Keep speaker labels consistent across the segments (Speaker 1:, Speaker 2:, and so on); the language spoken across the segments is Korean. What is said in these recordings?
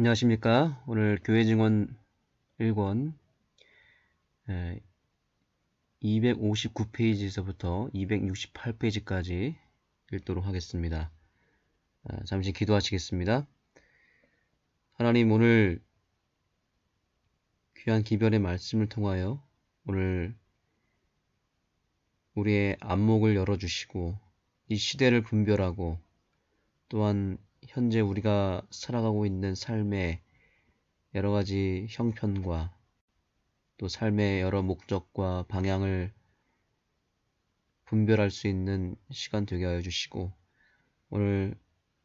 Speaker 1: 안녕하십니까. 오늘 교회 증언 1권 259페이지에서부터 268페이지까지 읽도록 하겠습니다. 잠시 기도하시겠습니다. 하나님, 오늘 귀한 기별의 말씀을 통하여 오늘 우리의 안목을 열어주시고 이 시대를 분별하고 또한 현재 우리가 살아가고 있는 삶의 여러 가지 형편과 또 삶의 여러 목적과 방향을 분별할 수 있는 시간 되게 하여 주시고, 오늘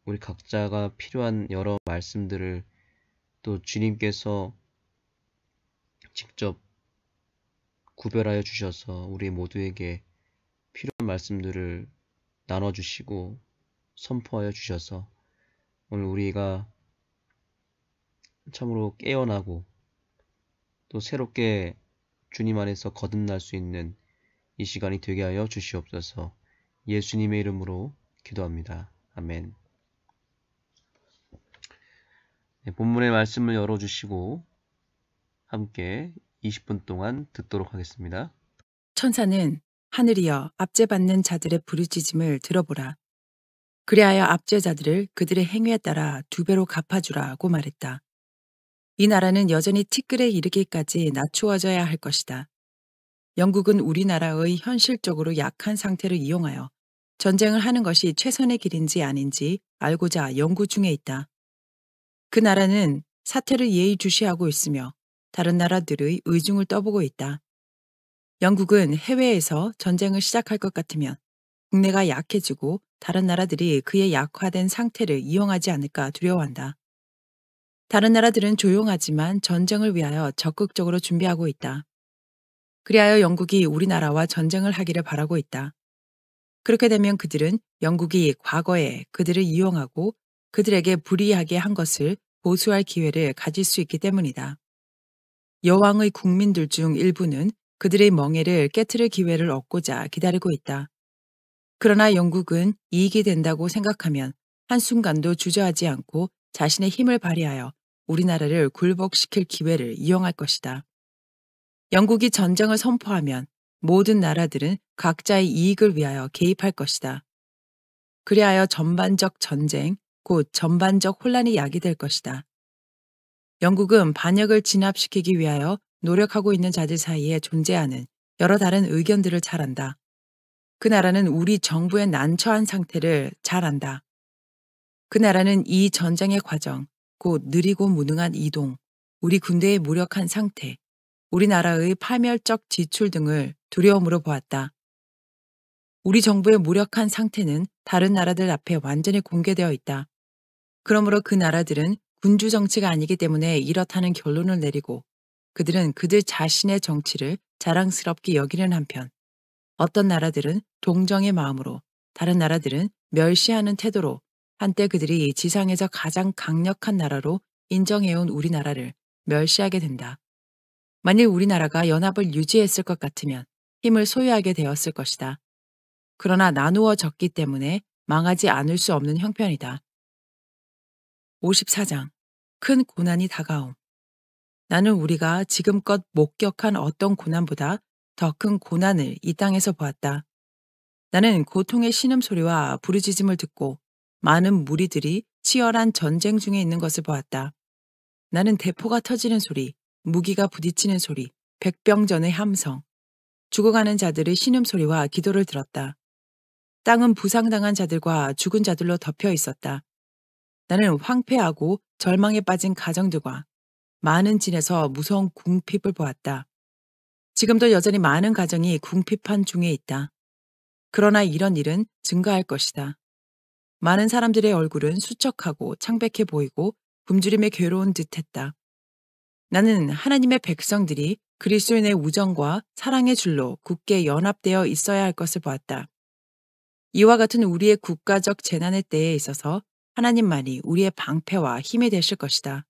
Speaker 1: 우리 각자가 필요한 여러 말씀들을 또 주님께서 직접 구별하여 주셔서 우리 모두에게 필요한 말씀들을 나눠주시고 선포하여 주셔서 오늘 우리가 참으로 깨어나고 또 새롭게 주님 안에서 거듭날 수 있는 이 시간이 되게 하여 주시옵소서. 예수님의 이름으로 기도합니다. 아멘. 본문의 말씀을 열어주시고 함께 20분 동안 듣도록 하겠습니다.
Speaker 2: 천사는 하늘이여 압제받는 자들의 부르짖음을 들어보라. 그리하여 압제자들을 그들의 행위에 따라 2배로 갚아주라고 말했다. 이 나라는 여전히 티끌에 이르기까지 낮추어져야 할 것이다. 영국은 우리나라의 현실적으로 약한 상태를 이용하여 전쟁을 하는 것이 최선의 길인지 아닌지 알고자 연구 중에 있다. 그 나라는 사태를 예의주시하고 있으며 다른 나라들의 의중을 떠보고 있다. 영국은 해외에서 전쟁을 시작할 것 같으면 국내가 약해지고 다른 나라들이 그의 약화된 상태를 이용하지 않을까 두려워한다. 다른 나라들은 조용하지만 전쟁을 위하여 적극적으로 준비하고 있다. 그리하여 영국이 우리나라와 전쟁을 하기를 바라고 있다. 그렇게 되면 그들은 영국이 과거에 그들을 이용하고 그들에게 불이하게 한 것을 보수할 기회를 가질 수 있기 때문이다. 여왕의 국민들 중 일부는 그들의 멍해를 깨트릴 기회를 얻고자 기다리고 있다. 그러나 영국은 이익이 된다고 생각하면 한순간도 주저하지 않고 자신의 힘을 발휘하여 우리나라를 굴복시킬 기회를 이용할 것이다. 영국이 전쟁을 선포하면 모든 나라들은 각자의 이익을 위하여 개입할 것이다. 그리하여 전반적 전쟁, 곧 전반적 혼란이 야기될 것이다. 영국은 반역을 진압시키기 위하여 노력하고 있는 자들 사이에 존재하는 여러 다른 의견들을 잘 안다. 그 나라는 우리 정부의 난처한 상태를 잘 안다. 그 나라는 이 전쟁의 과정, 곧 느리고 무능한 이동, 우리 군대의 무력한 상태, 우리나라의 파멸적 지출 등을 두려움으로 보았다. 우리 정부의 무력한 상태는 다른 나라들 앞에 완전히 공개되어 있다. 그러므로 그 나라들은 군주 정치가 아니기 때문에 이렇다는 결론을 내리고 그들은 그들 자신의 정치를 자랑스럽게 여기는 한편 어떤 나라들은 동정의 마음으로 다른 나라들은 멸시하는 태도로 한때 그들이 지상에서 가장 강력한 나라로 인정해온 우리나라를 멸시하게 된다. 만일 우리나라가 연합을 유지했을 것 같으면 힘을 소유하게 되었을 것이다. 그러나 나누어졌기 때문에 망하지 않을 수 없는 형편이다. 54장. 큰 고난이 다가옴. 나는 우리가 지금껏 목격한 어떤 고난보다 더 큰 고난을 이 땅에서 보았다. 나는 고통의 신음소리와 부르짖음을 듣고 많은 무리들이 치열한 전쟁 중에 있는 것을 보았다. 나는 대포가 터지는 소리, 무기가 부딪히는 소리, 백병전의 함성, 죽어가는 자들의 신음소리와 기도를 들었다. 땅은 부상당한 자들과 죽은 자들로 덮여 있었다. 나는 황폐하고 절망에 빠진 가정들과 많은 진에서 무서운 궁핍을 보았다. 지금도 여전히 많은 가정이 궁핍한 중에 있다. 그러나 이런 일은 증가할 것이다. 많은 사람들의 얼굴은 수척하고 창백해 보이고 굶주림에 괴로운 듯했다. 나는 하나님의 백성들이 그리스도인의 우정과 사랑의 줄로 굳게 연합되어 있어야 할 것을 보았다. 이와 같은 우리의 국가적 재난의 때에 있어서 하나님만이 우리의 방패와 힘이 되실 것이다.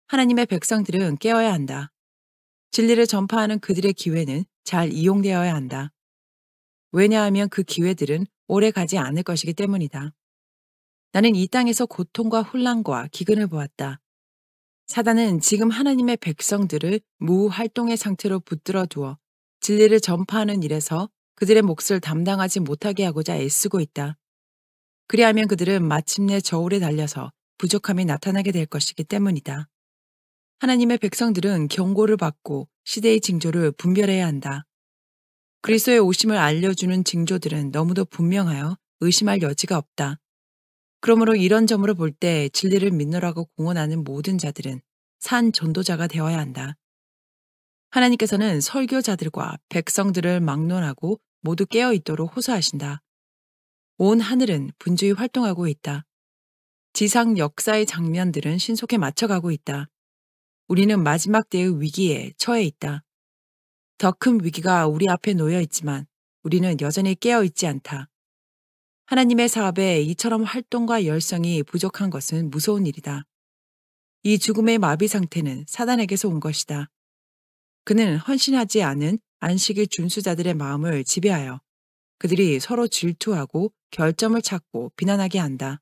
Speaker 2: 하나님의 백성들은 깨어야 한다. 진리를 전파하는 그들의 기회는 잘 이용되어야 한다. 왜냐하면 그 기회들은 오래 가지 않을 것이기 때문이다. 나는 이 땅에서 고통과 혼란과 기근을 보았다. 사단은 지금 하나님의 백성들을 무활동의 상태로 붙들어 두어 진리를 전파하는 일에서 그들의 몫을 담당하지 못하게 하고자 애쓰고 있다. 그리하면 그들은 마침내 저울에 달려서 부족함이 나타나게 될 것이기 때문이다. 하나님의 백성들은 경고를 받고 시대의 징조를 분별해야 한다. 그리스도의 오심을 알려주는 징조들은 너무도 분명하여 의심할 여지가 없다. 그러므로 이런 점으로 볼 때 진리를 믿노라고 공언하는 모든 자들은 산 전도자가 되어야 한다. 하나님께서는 설교자들과 백성들을 막론하고 모두 깨어 있도록 호소하신다. 온 하늘은 분주히 활동하고 있다. 지상 역사의 장면들은 신속히 맞춰가고 있다. 우리는 마지막 때의 위기에 처해 있다. 더 큰 위기가 우리 앞에 놓여 있지만 우리는 여전히 깨어 있지 않다. 하나님의 사업에 이처럼 활동과 열성이 부족한 것은 무서운 일이다. 이 죽음의 마비 상태는 사단에게서 온 것이다. 그는 헌신하지 않은 안식일 준수자들의 마음을 지배하여 그들이 서로 질투하고 결점을 찾고 비난하게 한다.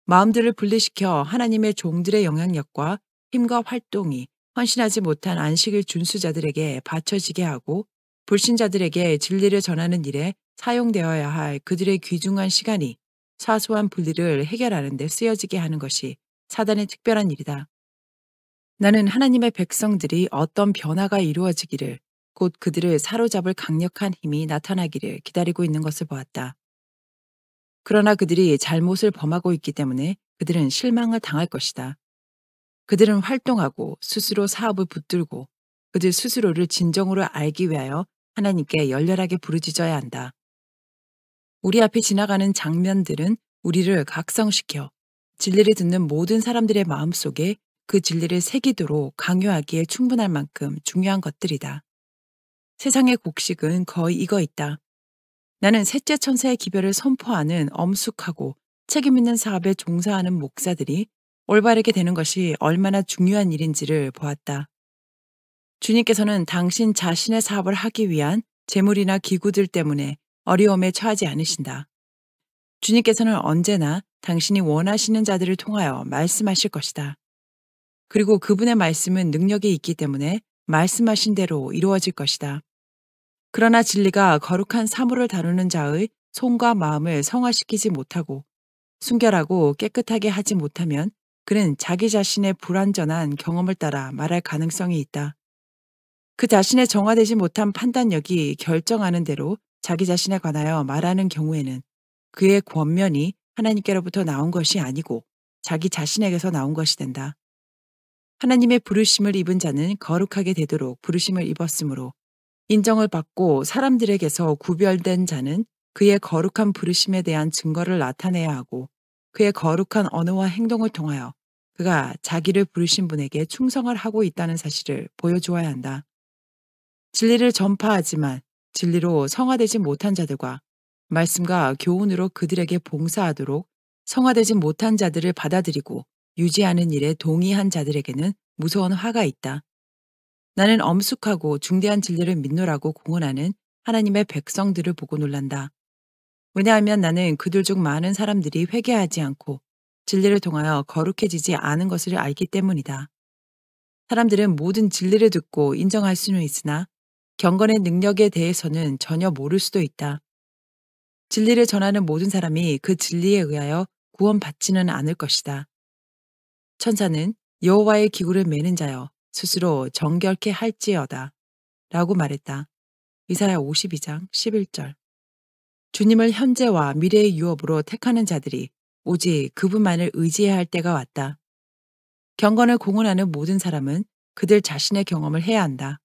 Speaker 2: 마음들을 분리시켜 하나님의 종들의 영향력과 힘과 활동이 헌신하지 못한 안식일 준수자들에게 바쳐지게 하고 불신자들에게 진리를 전하는 일에 사용되어야 할 그들의 귀중한 시간이 사소한 분리를 해결하는 데 쓰여지게 하는 것이 사단의 특별한 일이다. 나는 하나님의 백성들이 어떤 변화가 이루어지기를 곧 그들을 사로잡을 강력한 힘이 나타나기를 기다리고 있는 것을 보았다. 그러나 그들이 잘못을 범하고 있기 때문에 그들은 실망을 당할 것이다. 그들은 활동하고 스스로 사업을 붙들고 그들 스스로를 진정으로 알기 위하여 하나님께 열렬하게 부르짖어야 한다. 우리 앞에 지나가는 장면들은 우리를 각성시켜 진리를 듣는 모든 사람들의 마음속에 그 진리를 새기도록 강요하기에 충분할 만큼 중요한 것들이다. 세상의 곡식은 거의 익어 있다. 나는 셋째 천사의 기별을 선포하는 엄숙하고 책임있는 사업에 종사하는 목사들이 올바르게 되는 것이 얼마나 중요한 일인지를 보았다. 주님께서는 당신 자신의 사업을 하기 위한 재물이나 기구들 때문에 어려움에 처하지 않으신다. 주님께서는 언제나 당신이 원하시는 자들을 통하여 말씀하실 것이다. 그리고 그분의 말씀은 능력이 있기 때문에 말씀하신 대로 이루어질 것이다. 그러나 진리가 거룩한 사물을 다루는 자의 손과 마음을 성화시키지 못하고 순결하고 깨끗하게 하지 못하면 그는 자기 자신의 불완전한 경험을 따라 말할 가능성이 있다. 그 자신의 정화되지 못한 판단력이 결정하는 대로 자기 자신에 관하여 말하는 경우에는 그의 권면이 하나님께로부터 나온 것이 아니고 자기 자신에게서 나온 것이 된다. 하나님의 부르심을 입은 자는 거룩하게 되도록 부르심을 입었으므로 인정을 받고 사람들에게서 구별된 자는 그의 거룩한 부르심에 대한 증거를 나타내야 하고 그의 거룩한 언어와 행동을 통하여 그가 자기를 부르신 분에게 충성을 하고 있다는 사실을 보여주어야 한다. 진리를 전파하지만 진리로 성화되지 못한 자들과 말씀과 교훈으로 그들에게 봉사하도록 성화되지 못한 자들을 받아들이고 유지하는 일에 동의한 자들에게는 무서운 화가 있다. 나는 엄숙하고 중대한 진리를 믿노라고 공언하는 하나님의 백성들을 보고 놀란다. 왜냐하면 나는 그들 중 많은 사람들이 회개하지 않고 진리를 통하여 거룩해지지 않은 것을 알기 때문이다. 사람들은 모든 진리를 듣고 인정할 수는 있으나 경건의 능력에 대해서는 전혀 모를 수도 있다. 진리를 전하는 모든 사람이 그 진리에 의하여 구원받지는 않을 것이다. 천사는 여호와의 기구를 매는 자여 스스로 정결케 할지어다 라고 말했다. 이사야 52장 11절. 주님을 현재와 미래의 유업으로 택하는 자들이 오직 그분만을 의지해야 할 때가 왔다. 경건을 공언하는 모든 사람은 그들 자신의 경험을 해야 한다.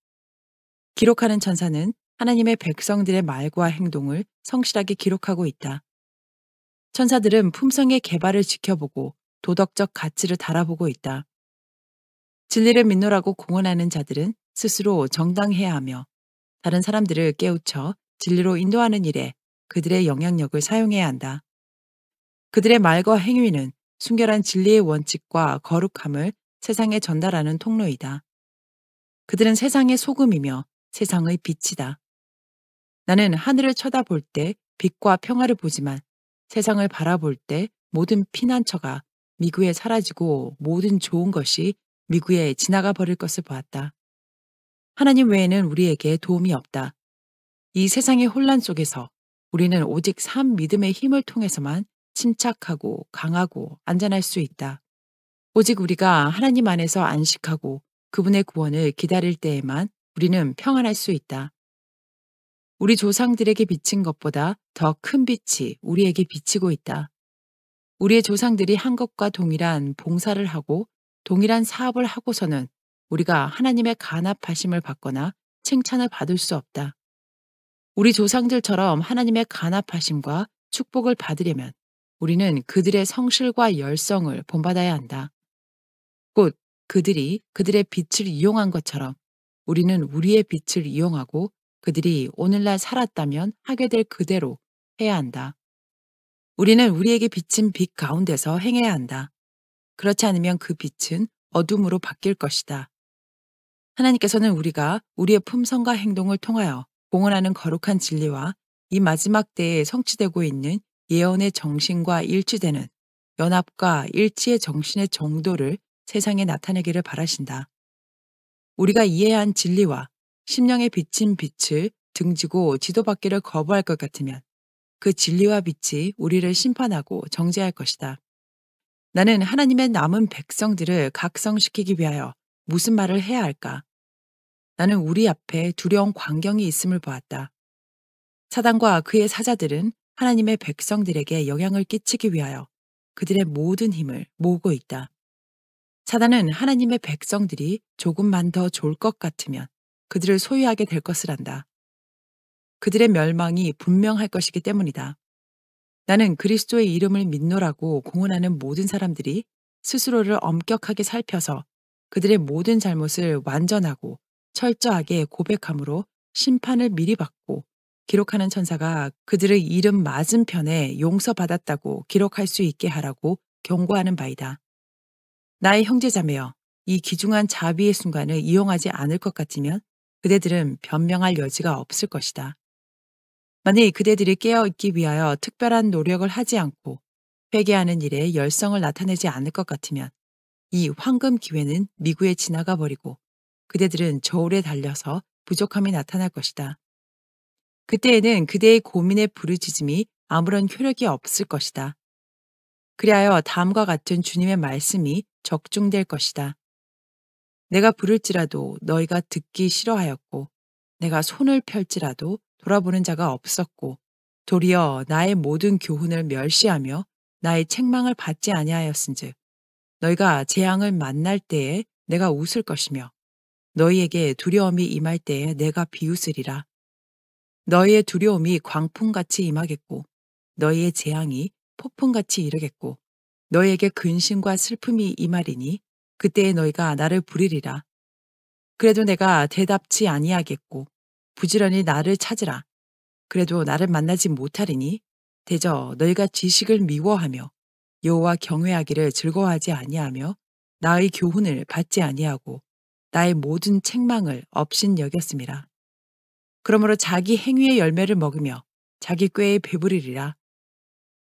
Speaker 2: 기록하는 천사는 하나님의 백성들의 말과 행동을 성실하게 기록하고 있다. 천사들은 품성의 개발을 지켜보고 도덕적 가치를 달아보고 있다. 진리를 믿노라고 공언하는 자들은 스스로 정당해야 하며 다른 사람들을 깨우쳐 진리로 인도하는 일에 그들의 영향력을 사용해야 한다. 그들의 말과 행위는 순결한 진리의 원칙과 거룩함을 세상에 전달하는 통로이다. 그들은 세상의 소금이며 세상의 빛이다. 나는 하늘을 쳐다볼 때 빛과 평화를 보지만 세상을 바라볼 때 모든 피난처가 미구에 사라지고 모든 좋은 것이 미구에 지나가 버릴 것을 보았다. 하나님 외에는 우리에게 도움이 없다. 이 세상의 혼란 속에서 우리는 오직 산 믿음의 힘을 통해서만 침착하고 강하고 안전할 수 있다. 오직 우리가 하나님 안에서 안식하고 그분의 구원을 기다릴 때에만 우리는 평안할 수 있다. 우리 조상들에게 비친 것보다 더 큰 빛이 우리에게 비치고 있다. 우리의 조상들이 한 것과 동일한 봉사를 하고 동일한 사업을 하고서는 우리가 하나님의 간합하심을 받거나 칭찬을 받을 수 없다. 우리 조상들처럼 하나님의 간합하심과 축복을 받으려면 우리는 그들의 성실과 열성을 본받아야 한다. 곧 그들이 그들의 빛을 이용한 것처럼 우리는 우리의 빛을 이용하고 그들이 오늘날 살았다면 하게 될 그대로 해야 한다. 우리는 우리에게 비친 빛 가운데서 행해야 한다. 그렇지 않으면 그 빛은 어둠으로 바뀔 것이다. 하나님께서는 우리가 우리의 품성과 행동을 통하여 공헌하는 거룩한 진리와 이 마지막 때에 성취되고 있는 예언의 정신과 일치되는 연합과 일치의 정신의 정도를 세상에 나타내기를 바라신다. 우리가 이해한 진리와 심령에 비친 빛을 등지고 지도받기를 거부할 것 같으면 그 진리와 빛이 우리를 심판하고 정죄할 것이다. 나는 하나님의 남은 백성들을 각성시키기 위하여 무슨 말을 해야 할까? 나는 우리 앞에 두려운 광경이 있음을 보았다. 사단과 그의 사자들은 하나님의 백성들에게 영향을 끼치기 위하여 그들의 모든 힘을 모으고 있다. 사단은 하나님의 백성들이 조금만 더 좋을 것 같으면 그들을 소유하게 될 것을 안다. 그들의 멸망이 분명할 것이기 때문이다. 나는 그리스도의 이름을 믿노라고 공언하는 모든 사람들이 스스로를 엄격하게 살펴서 그들의 모든 잘못을 완전하고 철저하게 고백함으로 심판을 미리 받고 기록하는 천사가 그들의 이름 맞은편에 용서받았다고 기록할 수 있게 하라고 경고하는 바이다. 나의 형제자매여, 이 귀중한 자비의 순간을 이용하지 않을 것 같으면 그대들은 변명할 여지가 없을 것이다. 만일 그대들이 깨어있기 위하여 특별한 노력을 하지 않고 회개하는 일에 열성을 나타내지 않을 것 같으면 이 황금 기회는 미구에 지나가 버리고 그대들은 저울에 달려서 부족함이 나타날 것이다. 그때에는 그대의 고민의 부르짖음이 아무런 효력이 없을 것이다. 그리하여 다음과 같은 주님의 말씀이 적중될 것이다. 내가 부를지라도 너희가 듣기 싫어하였고 내가 손을 펼지라도 돌아보는 자가 없었고 도리어 나의 모든 교훈을 멸시하며 나의 책망을 받지 아니하였은즉 너희가 재앙을 만날 때에 내가 웃을 것이며 너희에게 두려움이 임할 때에 내가 비웃으리라. 너희의 두려움이 광풍같이 임하겠고 너희의 재앙이 폭풍같이 이르겠고 너희에게 근심과 슬픔이 임하리니 그때에 너희가 나를 부르리라. 그래도 내가 대답치 아니하겠고 부지런히 나를 찾으라. 그래도 나를 만나지 못하리니 대저 너희가 지식을 미워하며 여호와 경외하기를 즐거워하지 아니하며 나의 교훈을 받지 아니하고 나의 모든 책망을 업신 여겼음이라. 그러므로 자기 행위의 열매를 먹으며 자기 꾀에 배부르리라.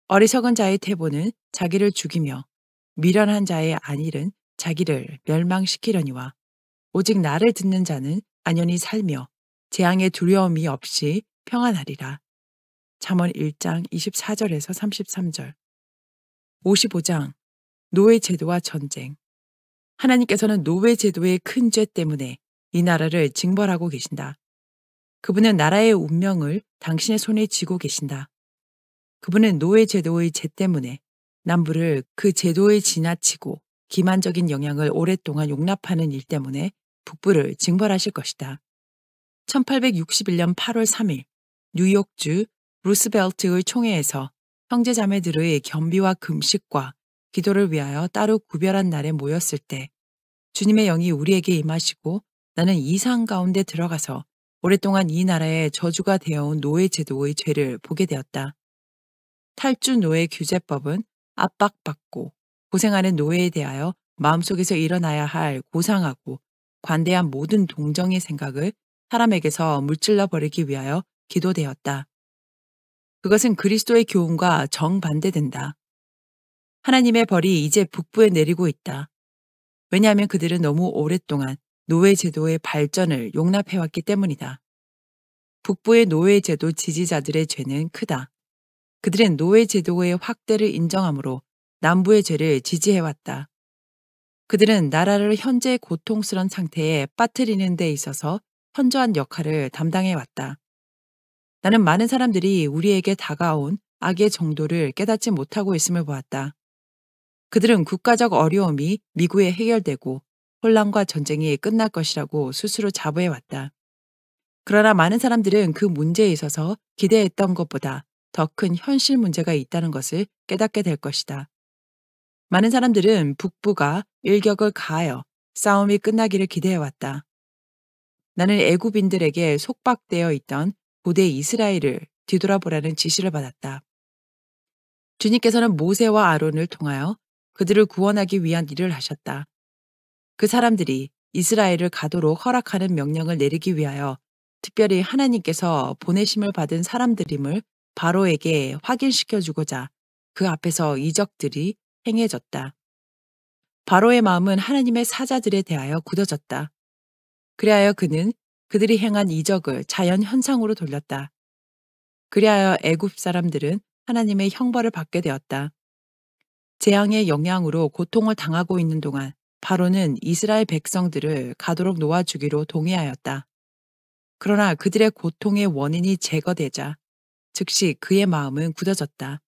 Speaker 2: 어리석은 자의 태보는 자기를 죽이며 미련한 자의 안일은 자기를 멸망시키려니와 오직 나를 듣는 자는 안연히 살며 재앙의 두려움이 없이 평안하리라. 잠언 1장 24절에서 33절. 55장 노예 제도와 전쟁. 하나님께서는 노예 제도의 큰 죄 때문에 이 나라를 징벌하고 계신다. 그분은 나라의 운명을 당신의 손에 쥐고 계신다. 그분은 노예 제도의 죄 때문에 남부를 그 제도에 지나치고 기만적인 영향을 오랫동안 용납하는 일 때문에 북부를 징벌하실 것이다. 1861년 8월 3일 뉴욕주 루스벨트의 총회에서 형제자매들의 겸비와 금식과 기도를 위하여 따로 구별한 날에 모였을 때 주님의 영이 우리에게 임하시고 나는 이상 가운데 들어가서 오랫동안 이 나라의 저주가 되어온 노예 제도의 죄를 보게 되었다. 탈주 노예 규제법은 압박받고 고생하는 노예에 대하여 마음속에서 일어나야 할 고상하고 관대한 모든 동정의 생각을 사람에게서 물질러 버리기 위하여 기도되었다. 그것은 그리스도의 교훈과 정반대된다. 하나님의 벌이 이제 북부에 내리고 있다. 왜냐하면 그들은 너무 오랫동안 노예 제도의 발전을 용납해왔기 때문이다. 북부의 노예 제도 지지자들의 죄는 크다. 그들은 노예 제도의 확대를 인정하므로 남부의 죄를 지지해왔다. 그들은 나라를 현재의 고통스러운 상태에 빠뜨리는 데 있어서 현저한 역할을 담당해왔다. 나는 많은 사람들이 우리에게 다가온 악의 정도를 깨닫지 못하고 있음을 보았다. 그들은 국가적 어려움이 미국에 해결되고 혼란과 전쟁이 끝날 것이라고 스스로 자부해왔다. 그러나 많은 사람들은 그 문제에 있어서 기대했던 것보다 더 큰 현실 문제가 있다는 것을 깨닫게 될 것이다. 많은 사람들은 북부가 일격을 가하여 싸움이 끝나기를 기대해왔다. 나는 애굽인들에게 속박되어 있던 고대 이스라엘을 뒤돌아보라는 지시를 받았다. 주님께서는 모세와 아론을 통하여 그들을 구원하기 위한 일을 하셨다. 그 사람들이 이스라엘을 가도록 허락하는 명령을 내리기 위하여 특별히 하나님께서 보내심을 받은 사람들임을 바로에게 확인시켜주고자 그 앞에서 이적들이 행해졌다. 바로의 마음은 하나님의 사자들에 대하여 굳어졌다. 그리하여 그는 그들이 행한 이적을 자연 현상으로 돌렸다. 그리하여 애굽 사람들은 하나님의 형벌을 받게 되었다. 재앙의 영향으로 고통을 당하고 있는 동안 바로는 이스라엘 백성들을 가도록 놓아주기로 동의하였다. 그러나 그들의 고통의 원인이 제거되자 즉시 그의 마음은 굳어졌다.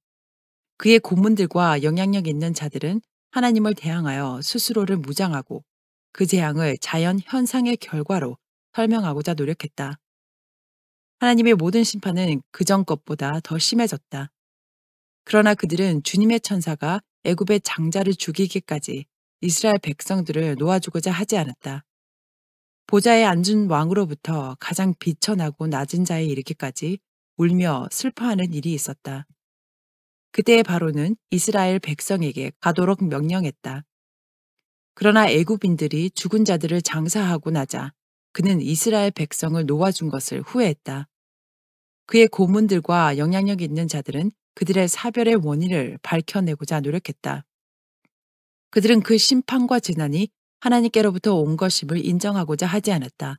Speaker 2: 그의 고문들과 영향력 있는 자들은 하나님을 대항하여 스스로를 무장하고 그 재앙을 자연 현상의 결과로 설명하고자 노력했다. 하나님의 모든 심판은 그전 것보다 더 심해졌다. 그러나 그들은 주님의 천사가 애굽의 장자를 죽이기까지 이스라엘 백성들을 놓아주고자 하지 않았다. 보좌에 앉은 왕으로부터 가장 비천하고 낮은 자에 이르기까지 울며 슬퍼하는 일이 있었다. 그때의 바로는 이스라엘 백성에게 가도록 명령했다. 그러나 애굽인들이 죽은 자들을 장사하고 나자 그는 이스라엘 백성을 놓아준 것을 후회했다. 그의 고문들과 영향력 있는 자들은 그들의 사별의 원인을 밝혀내고자 노력했다. 그들은 그 심판과 재난이 하나님께로부터 온 것임을 인정하고자 하지 않았다.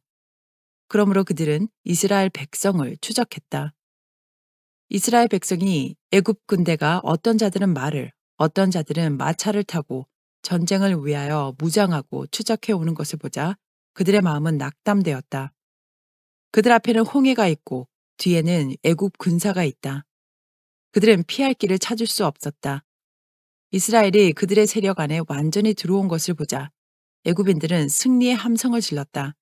Speaker 2: 그러므로 그들은 이스라엘 백성을 추적했다. 이스라엘 백성이 애굽 군대가 어떤 자들은 말을, 어떤 자들은 마차를 타고 전쟁을 위하여 무장하고 추적해 오는 것을 보자 그들의 마음은 낙담되었다. 그들 앞에는 홍해가 있고 뒤에는 애굽 군사가 있다. 그들은 피할 길을 찾을 수 없었다. 이스라엘이 그들의 세력 안에 완전히 들어온 것을 보자 애굽인들은 승리의 함성을 질렀다.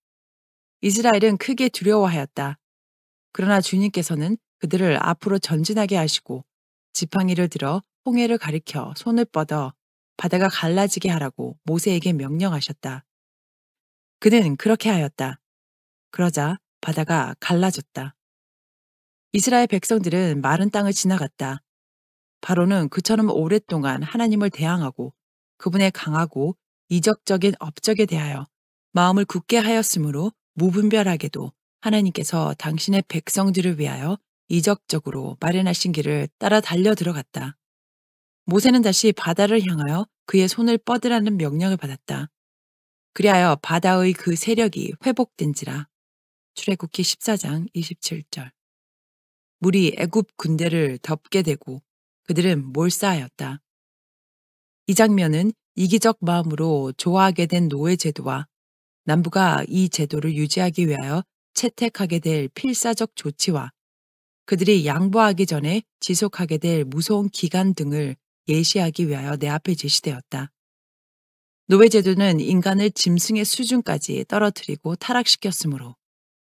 Speaker 2: 이스라엘은 크게 두려워하였다. 그러나 주님께서는 그들을 앞으로 전진하게 하시고 지팡이를 들어 홍해를 가리켜 손을 뻗어 바다가 갈라지게 하라고 모세에게 명령하셨다. 그는 그렇게 하였다. 그러자 바다가 갈라졌다. 이스라엘 백성들은 마른 땅을 지나갔다. 바로는 그처럼 오랫동안 하나님을 대항하고 그분의 강하고 이적적인 업적에 대하여 마음을 굳게 하였으므로 무분별하게도 하나님께서 당신의 백성들을 위하여 이적적으로 마련하신 길을 따라 달려 들어갔다. 모세는 다시 바다를 향하여 그의 손을 뻗으라는 명령을 받았다. 그리하여 바다의 그 세력이 회복된지라. 출애굽기 14장 27절. 물이 애굽 군대를 덮게 되고 그들은 몰사하였다. 이 장면은 이기적 마음으로 좋아하게 된 노예 제도와 남부가 이 제도를 유지하기 위하여 채택하게 될 필사적 조치와 그들이 양보하기 전에 지속하게 될 무서운 기간 등을 예시하기 위하여 내 앞에 제시되었다. 노예 제도는 인간을 짐승의 수준까지 떨어뜨리고 타락시켰으므로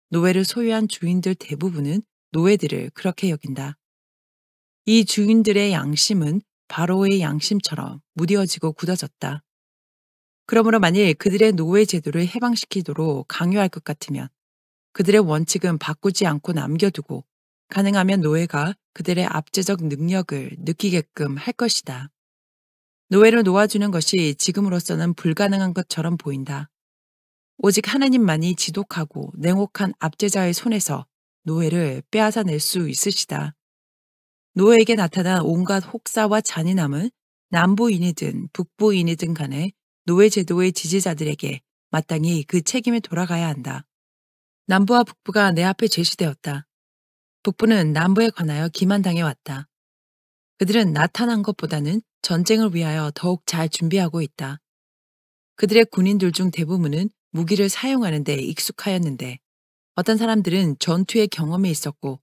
Speaker 2: 노예를 소유한 주인들 대부분은 노예들을 그렇게 여긴다. 이 주인들의 양심은 바로의 양심처럼 무뎌지고 굳어졌다. 그러므로 만일 그들의 노예 제도를 해방시키도록 강요할 것 같으면 그들의 원칙은 바꾸지 않고 남겨두고 가능하면 노예가 그들의 압제적 능력을 느끼게끔 할 것이다. 노예를 놓아주는 것이 지금으로서는 불가능한 것처럼 보인다. 오직 하나님만이 지독하고 냉혹한 압제자의 손에서 노예를 빼앗아낼 수 있으시다. 노예에게 나타난 온갖 혹사와 잔인함은 남부인이든 북부인이든 간에 노예제도의 지지자들에게 마땅히 그 책임이 돌아가야 한다. 남부와 북부가 내 앞에 제시되었다. 북부는 남부에 관하여 기만당해 왔다. 그들은 나타난 것보다는 전쟁을 위하여 더욱 잘 준비하고 있다. 그들의 군인들 중 대부분은 무기를 사용하는 데 익숙하였는데 어떤 사람들은 전투의 경험이 있었고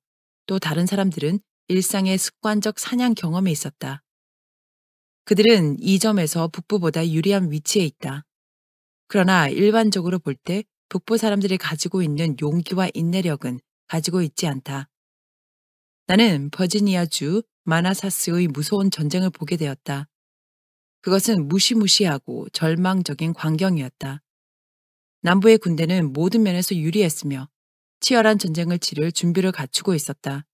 Speaker 2: 또 다른 사람들은 일상의 습관적 사냥 경험이 있었다. 그들은 이 점에서 북부보다 유리한 위치에 있다. 그러나 일반적으로 볼 때 북부 사람들이 가지고 있는 용기와 인내력은 가지고 있지 않다. 나는 버지니아주 마나사스의 무서운 전쟁을 보게 되었다. 그것은 무시무시하고 절망적인 광경이었다. 남부의 군대는 모든 면에서 유리했으며 치열한 전쟁을 치를 준비를 갖추고 있었다.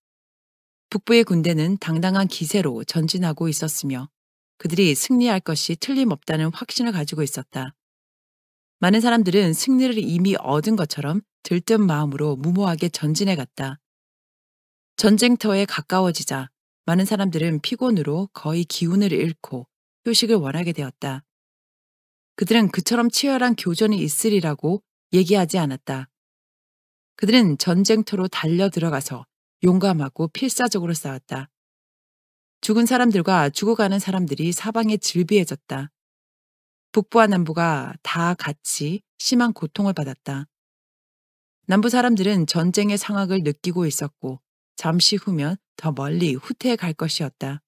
Speaker 2: 북부의 군대는 당당한 기세로 전진하고 있었으며 그들이 승리할 것이 틀림없다는 확신을 가지고 있었다. 많은 사람들은 승리를 이미 얻은 것처럼 들뜬 마음으로 무모하게 전진해 갔다. 전쟁터에 가까워지자 많은 사람들은 피곤으로 거의 기운을 잃고 휴식을 원하게 되었다. 그들은 그처럼 치열한 교전이 있으리라고 얘기하지 않았다. 그들은 전쟁터로 달려 들어가서 용감하고 필사적으로 싸웠다. 죽은 사람들과 죽어가는 사람들이 사방에 질비해졌다. 북부와 남부가 다 같이 심한 고통을 받았다. 남부 사람들은 전쟁의 상황을 느끼고 있었고 잠시 후면 더 멀리 후퇴해 갈 것이었다.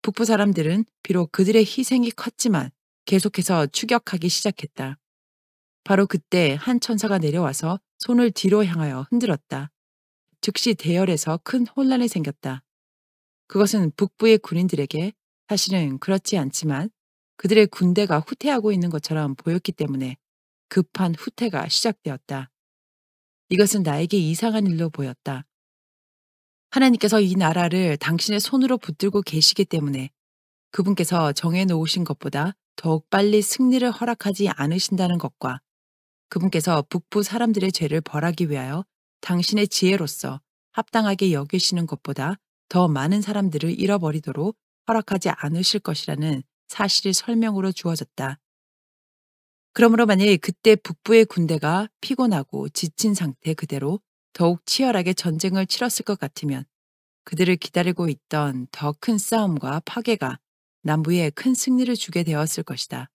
Speaker 2: 북부 사람들은 비록 그들의 희생이 컸지만 계속해서 추격하기 시작했다. 바로 그때 한 천사가 내려와서 손을 뒤로 향하여 흔들었다. 즉시 대열에서 큰 혼란이 생겼다. 그것은 북부의 군인들에게 사실은 그렇지 않지만 그들의 군대가 후퇴하고 있는 것처럼 보였기 때문에 급한 후퇴가 시작되었다. 이것은 나에게 이상한 일로 보였다. 하나님께서 이 나라를 당신의 손으로 붙들고 계시기 때문에 그분께서 정해놓으신 것보다 더욱 빨리 승리를 허락하지 않으신다는 것과 그분께서 북부 사람들의 죄를 벌하기 위하여 당신의 지혜로서 합당하게 여기시는 것보다 더 많은 사람들을 잃어버리도록 허락하지 않으실 것이라는 사실이 설명으로 주어졌다. 그러므로 만일 그때 북부의 군대가 피곤하고 지친 상태 그대로 더욱 치열하게 전쟁을 치렀을 것 같으면 그들을 기다리고 있던 더 큰 싸움과 파괴가 남부에 큰 승리를 주게 되었을 것이다.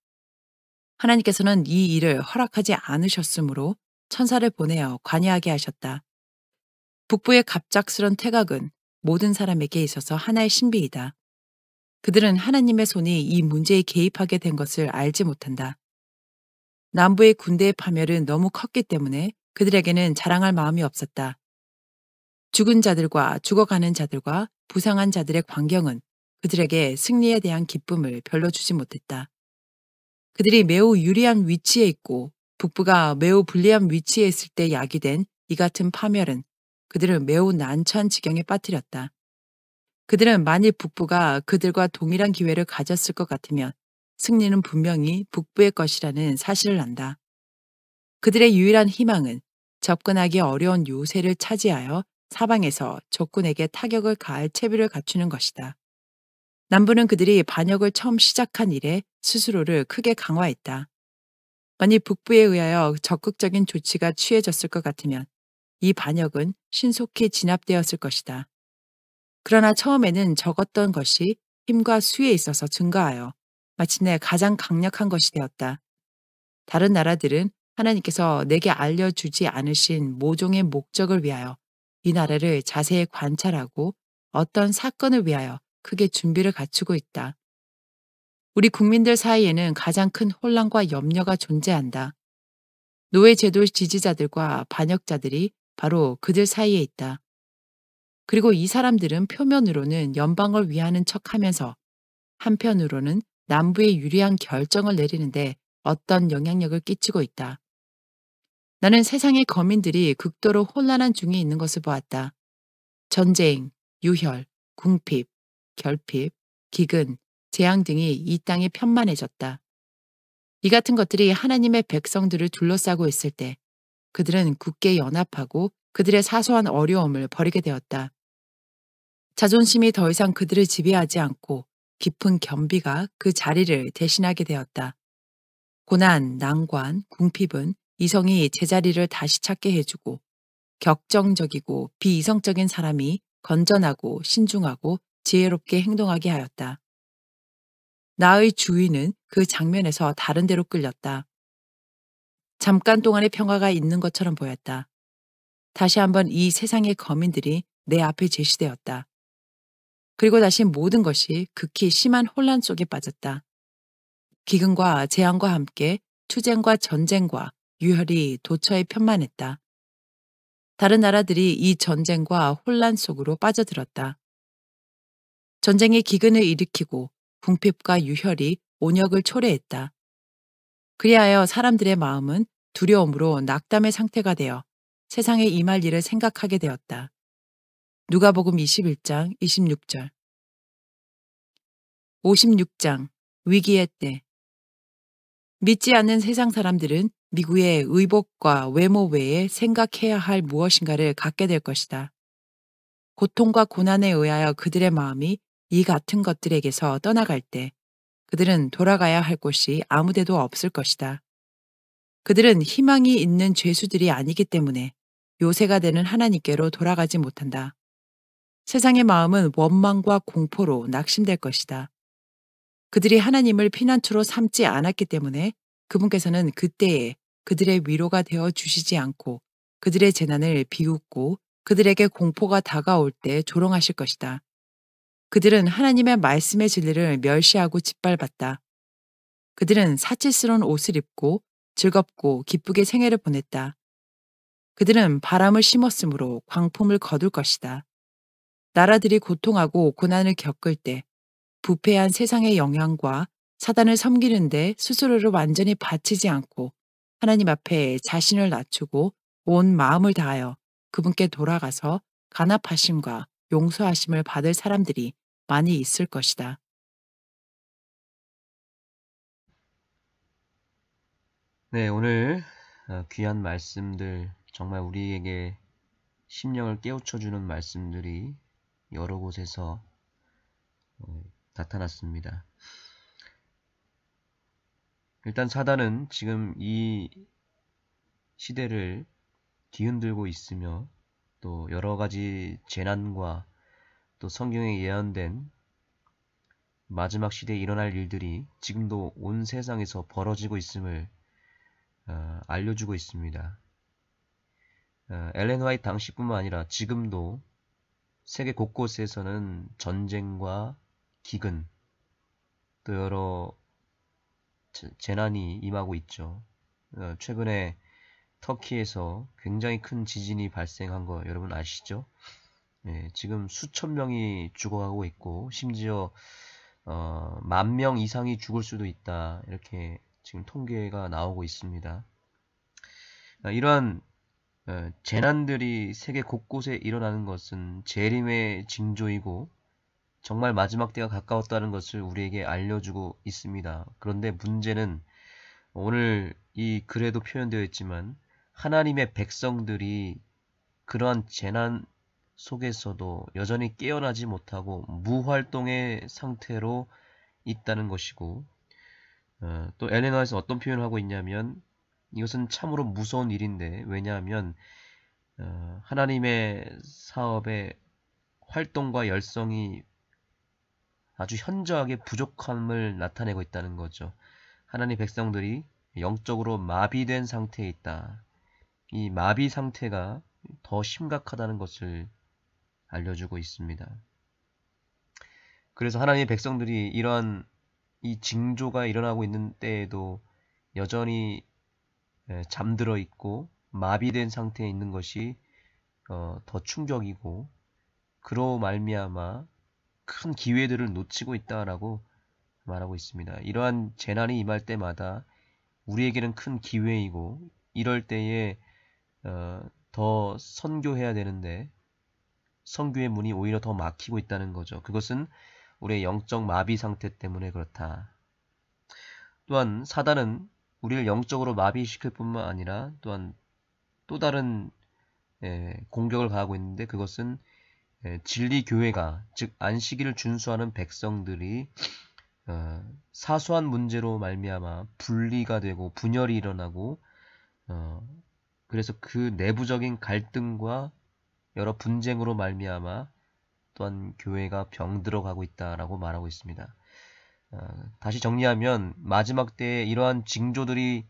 Speaker 2: 하나님께서는 이 일을 허락하지 않으셨으므로 천사를 보내어 관여하게 하셨다. 북부의 갑작스런 퇴각은 모든 사람에게 있어서 하나의 신비이다. 그들은 하나님의 손이 이 문제에 개입하게 된 것을 알지 못한다. 남부의 군대의 파멸은 너무 컸기 때문에 그들에게는 자랑할 마음이 없었다. 죽은 자들과 죽어가는 자들과 부상한 자들의 광경은 그들에게 승리에 대한 기쁨을 별로 주지 못했다. 그들이 매우 유리한 위치에 있고 북부가 매우 불리한 위치에 있을 때 야기된 이 같은 파멸은 그들을 매우 난처한 지경에 빠뜨렸다. 그들은 만일 북부가 그들과 동일한 기회를 가졌을 것 같으면 승리는 분명히 북부의 것이라는 사실을 안다. 그들의 유일한 희망은 접근하기 어려운 요새를 차지하여 사방에서 적군에게 타격을 가할 채비를 갖추는 것이다. 남부는 그들이 반역을 처음 시작한 이래 스스로를 크게 강화했다. 만일 북부에 의하여 적극적인 조치가 취해졌을 것 같으면 이 반역은 신속히 진압되었을 것이다. 그러나 처음에는 적었던 것이 힘과 수에 있어서 증가하여 마침내 가장 강력한 것이 되었다. 다른 나라들은 하나님께서 내게 알려주지 않으신 모종의 목적을 위하여 이 나라를 자세히 관찰하고 어떤 사건을 위하여 크게 준비를 갖추고 있다. 우리 국민들 사이에는 가장 큰 혼란과 염려가 존재한다. 노예제도 지지자들과 반역자들이 바로 그들 사이에 있다. 그리고 이 사람들은 표면으로는 연방을 위하는 척하면서 한편으로는 남부에 유리한 결정을 내리는데 어떤 영향력을 끼치고 있다. 나는 세상의 거민들이 극도로 혼란한 중에 있는 것을 보았다. 전쟁, 유혈, 궁핍, 결핍, 기근, 재앙 등이 이 땅에 편만해졌다. 이 같은 것들이 하나님의 백성들을 둘러싸고 있을 때 그들은 굳게 연합하고 그들의 사소한 어려움을 버리게 되었다. 자존심이 더 이상 그들을 지배하지 않고 깊은 겸비가 그 자리를 대신하게 되었다. 고난, 난관, 궁핍은 이성이 제자리를 다시 찾게 해주고 격정적이고 비이성적인 사람이 건전하고 신중하고 지혜롭게 행동하게 하였다. 나의 주위는 그 장면에서 다른 데로 끌렸다. 잠깐 동안의 평화가 있는 것처럼 보였다. 다시 한번 이 세상의 거민들이 내 앞에 제시되었다. 그리고 다시 모든 것이 극히 심한 혼란 속에 빠졌다. 기근과 재앙과 함께 투쟁과 전쟁과 유혈이 도처에 편만했다. 다른 나라들이 이 전쟁과 혼란 속으로 빠져들었다. 전쟁이 기근을 일으키고 궁핍과 유혈이 온역을 초래했다. 그리하여 사람들의 마음은 두려움으로 낙담의 상태가 되어 세상에 임할 일을 생각하게 되었다. 누가복음 21장 26절. 56장 위기의 때. 믿지 않는 세상 사람들은 미국의 의복과 외모 외에 생각해야 할 무엇인가를 갖게 될 것이다. 고통과 고난에 의하여 그들의 마음이 이 같은 것들에게서 떠나갈 때 그들은 돌아가야 할 곳이 아무데도 없을 것이다. 그들은 희망이 있는 죄수들이 아니기 때문에 요새가 되는 하나님께로 돌아가지 못한다. 세상의 마음은 원망과 공포로 낙심될 것이다. 그들이 하나님을 피난처로 삼지 않았기 때문에 그분께서는 그때에 그들의 위로가 되어 주시지 않고 그들의 재난을 비웃고 그들에게 공포가 다가올 때 조롱하실 것이다. 그들은 하나님의 말씀의 진리를 멸시하고 짓밟았다. 그들은 사치스러운 옷을 입고 즐겁고 기쁘게 생애를 보냈다. 그들은 바람을 심었으므로 광풍을 거둘 것이다. 나라들이 고통하고 고난을 겪을 때 부패한 세상의 영향과 사단을 섬기는데 스스로를 완전히 바치지 않고 하나님 앞에 자신을 낮추고 온 마음을 다하여 그분께 돌아가서 간합하심과 용서하심을 받을 사람들이 많이 있을 것이다.
Speaker 1: 네, 오늘 귀한 말씀들, 정말 우리에게 심령을 깨우쳐주는 말씀들이 여러 곳에서 나타났습니다. 일단 사단은 지금 이 시대를 뒤흔들고 있으며 또 여러 가지 재난과 또 성경에 예언된 마지막 시대에 일어날 일들이 지금도 온 세상에서 벌어지고 있음을 알려주고 있습니다. 엘렌 화이트 당시뿐만 아니라 지금도 세계 곳곳에서는 전쟁과 기근 또 여러 재난이 임하고 있죠. 최근에 터키에서 굉장히 큰 지진이 발생한 거 여러분 아시죠? 지금 수천 명이 죽어가고 있고 심지어 10,000명 이상이 죽을 수도 있다 이렇게 지금 통계가 나오고 있습니다. 이러한 재난들이 세계 곳곳에 일어나는 것은 재림의 징조이고 정말 마지막 때가 가까웠다는 것을 우리에게 알려주고 있습니다. 그런데 문제는 오늘 이 글에도 표현되어 있지만 하나님의 백성들이 그러한 재난 속에서도 여전히 깨어나지 못하고 무활동의 상태로 있다는 것이고 또 엘렌 화이트는 어떤 표현을 하고 있냐면 이것은 참으로 무서운 일인데 왜냐하면 하나님의 사업의 활동과 열성이 아주 현저하게 부족함을 나타내고 있다는 거죠. 하나님 백성들이 영적으로 마비된 상태에 있다. 이 마비 상태가 더 심각하다는 것을 알려주고 있습니다. 그래서 하나님의 백성들이 이러한 이 징조가 일어나고 있는 때에도 여전히 잠들어 있고 마비된 상태에 있는 것이 더 충격이고 그로 말미암아 큰 기회들을 놓치고 있다라고 말하고 있습니다. 이러한 재난이 임할 때마다 우리에게는 큰 기회이고 이럴 때에 더 선교해야 되는데 선교의 문이 오히려 더 막히고 있다는 거죠. 그것은 우리의 영적 마비 상태 때문에 그렇다. 또한 사단은 우리를 영적으로 마비시킬 뿐만 아니라 또한 또 다른 공격을 가하고 있는데 그것은 진리 교회가, 즉 안식일을 준수하는 백성들이 사소한 문제로 말미암아 분리가 되고 분열이 일어나고 그래서 그 내부적인 갈등과 여러 분쟁으로 말미암아 또한 교회가 병들어가고 있다라고 말하고 있습니다. 다시 정리하면 마지막 때에 이러한 징조들이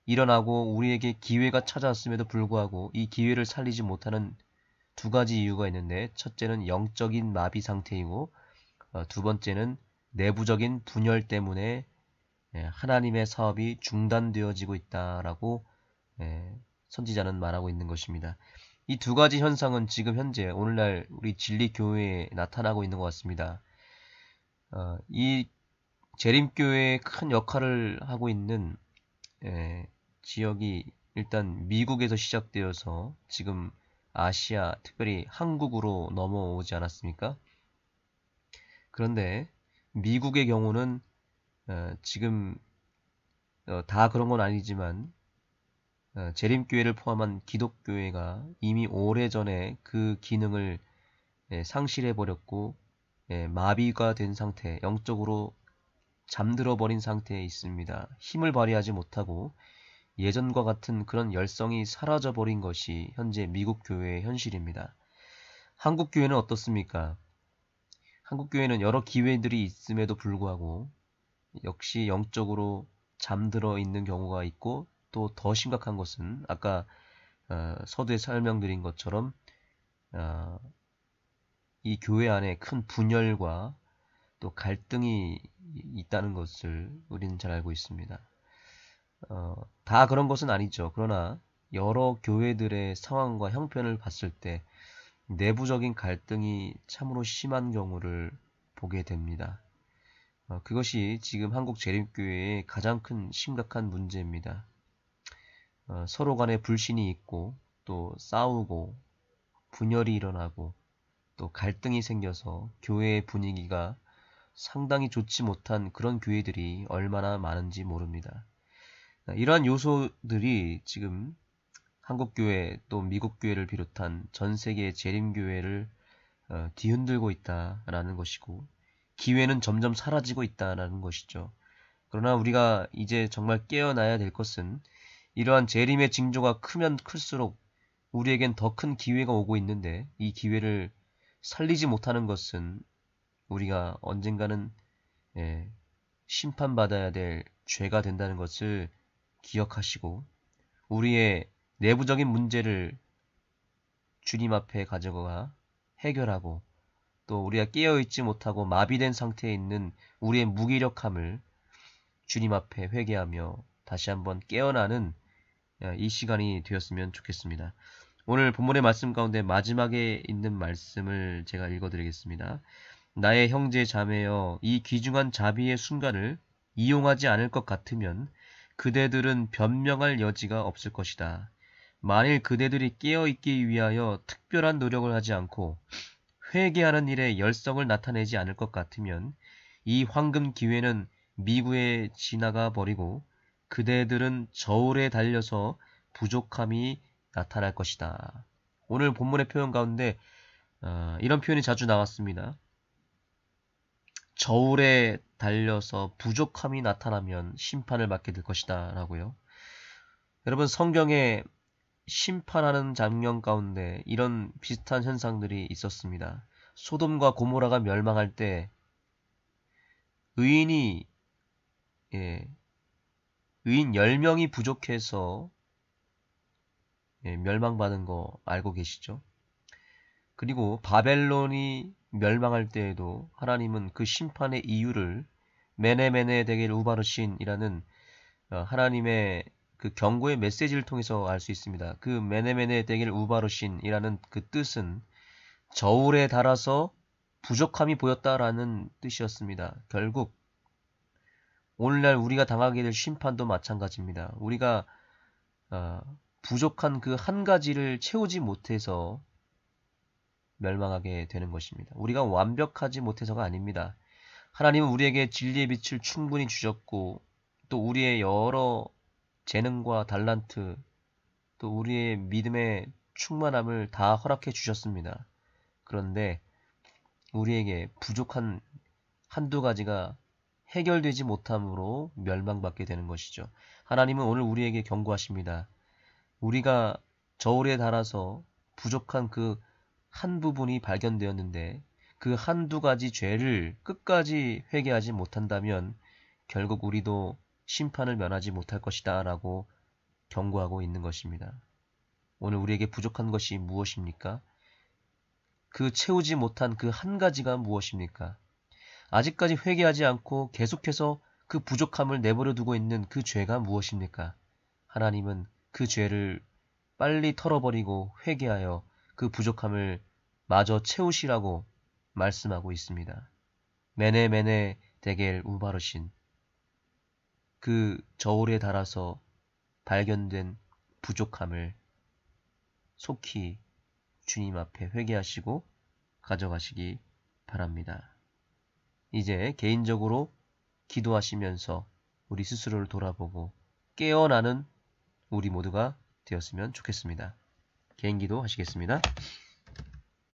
Speaker 1: 일어나고 우리에게 기회가 찾아왔음에도 불구하고 이 기회를 살리지 못하는 두 가지 이유가 있는데, 첫째는 영적인 마비 상태이고 두 번째는 내부적인 분열 때문에 하나님의 사업이 중단되어지고 있다라고 선지자는 말하고 있는 것입니다. 이 두 가지 현상은 지금 현재 오늘날 우리 진리교회에 나타나고 있는 것 같습니다. 이 재림교회에 큰 역할을 하고 있는 지역이 일단 미국에서 시작되어서 지금 아시아, 특별히 한국으로 넘어오지 않았습니까? 그런데 미국의 경우는 지금 다 그런 건 아니지만 재림교회를 포함한 기독교회가 이미 오래전에 그 기능을 상실해버렸고 마비가 된 상태, 영적으로 잠들어 버린 상태에 있습니다. 힘을 발휘하지 못하고 예전과 같은 그런 열성이 사라져 버린 것이 현재 미국 교회의 현실입니다. 한국 교회는 어떻습니까? 한국 교회는 여러 기회들이 있음에도 불구하고 역시 영적으로 잠들어 있는 경우가 있고, 또 더 심각한 것은 아까 서두에 설명드린 것처럼 이 교회 안에 큰 분열과 또 갈등이 있다는 것을 우리는 잘 알고 있습니다. 다 그런 것은 아니죠. 그러나 여러 교회들의 상황과 형편을 봤을 때 내부적인 갈등이 참으로 심한 경우를 보게 됩니다. 그것이 지금 한국 재림교회의 가장 큰 심각한 문제입니다. 서로 간에 불신이 있고 또 싸우고 분열이 일어나고 또 갈등이 생겨서 교회의 분위기가 상당히 좋지 못한 그런 교회들이 얼마나 많은지 모릅니다. 이러한 요소들이 지금 한국교회 또 미국교회를 비롯한 전 세계의 재림교회를 뒤흔들고 있다라는 것이고, 기회는 점점 사라지고 있다라는 것이죠. 그러나 우리가 이제 정말 깨어나야 될 것은 이러한 재림의 징조가 크면 클수록 우리에겐 더 큰 기회가 오고 있는데, 이 기회를 살리지 못하는 것은 우리가 언젠가는 심판받아야 될 죄가 된다는 것을 기억하시고, 우리의 내부적인 문제를 주님 앞에 가져가 해결하고, 또 우리가 깨어있지 못하고 마비된 상태에 있는 우리의 무기력함을 주님 앞에 회개하며 다시 한번 깨어나는 이 시간이 되었으면 좋겠습니다. 오늘 본문의 말씀 가운데 마지막에 있는 말씀을 제가 읽어드리겠습니다. 나의 형제 자매여, 이 귀중한 자비의 순간을 이용하지 않을 것 같으면 그대들은 변명할 여지가 없을 것이다. 만일 그대들이 깨어있기 위하여 특별한 노력을 하지 않고 회개하는 일에 열성을 나타내지 않을 것 같으면 이 황금 기회는 미구에 지나가 버리고 그대들은 저울에 달려서 부족함이 나타날 것이다. 오늘 본문의 표현 가운데 이런 표현이 자주 나왔습니다. 저울에 달려서 부족함이 나타나면 심판을 받게 될 것이다 라고요. 여러분, 성경에 심판하는 장면 가운데 이런 비슷한 현상들이 있었습니다. 소돔과 고모라가 멸망할 때 의인 10명이 부족해서 멸망받은 거 알고 계시죠? 그리고 바벨론이 멸망할 때에도 하나님은 그 심판의 이유를 메네메네 데겔 우바르신이라는 하나님의 그 경고의 메시지를 통해서 알 수 있습니다. 그 메네메네 데겔 우바르신이라는 그 뜻은 저울에 달아서 부족함이 보였다라는 뜻이었습니다. 결국 오늘날 우리가 당하게 될 심판도 마찬가지입니다. 우리가 부족한 그 한 가지를 채우지 못해서 멸망하게 되는 것입니다. 우리가 완벽하지 못해서가 아닙니다. 하나님은 우리에게 진리의 빛을 충분히 주셨고, 또 우리의 여러 재능과 달란트, 또 우리의 믿음의 충만함을 다 허락해 주셨습니다. 그런데 우리에게 부족한 한두 가지가 해결되지 못함으로 멸망받게 되는 것이죠. 하나님은 오늘 우리에게 경고하십니다. 우리가 저울에 달아서 부족한 그 한 부분이 발견되었는데 그 한두 가지 죄를 끝까지 회개하지 못한다면 결국 우리도 심판을 면하지 못할 것이다 라고 경고하고 있는 것입니다. 오늘 우리에게 부족한 것이 무엇입니까? 그 채우지 못한 그 한 가지가 무엇입니까? 아직까지 회개하지 않고 계속해서 그 부족함을 내버려 두고 있는 그 죄가 무엇입니까? 하나님은 그 죄를 빨리 털어버리고 회개하여 그 부족함을 마저 채우시라고 말씀하고 있습니다. 메네 데겔 우바르신, 그 저울에 달아서 발견된 부족함을 속히 주님 앞에 회개하시고 가져가시기 바랍니다. 이제 개인적으로 기도하시면서 우리 스스로를 돌아보고 깨어나는 우리 모두가 되었으면 좋겠습니다. 개인 기도 하시겠습니다.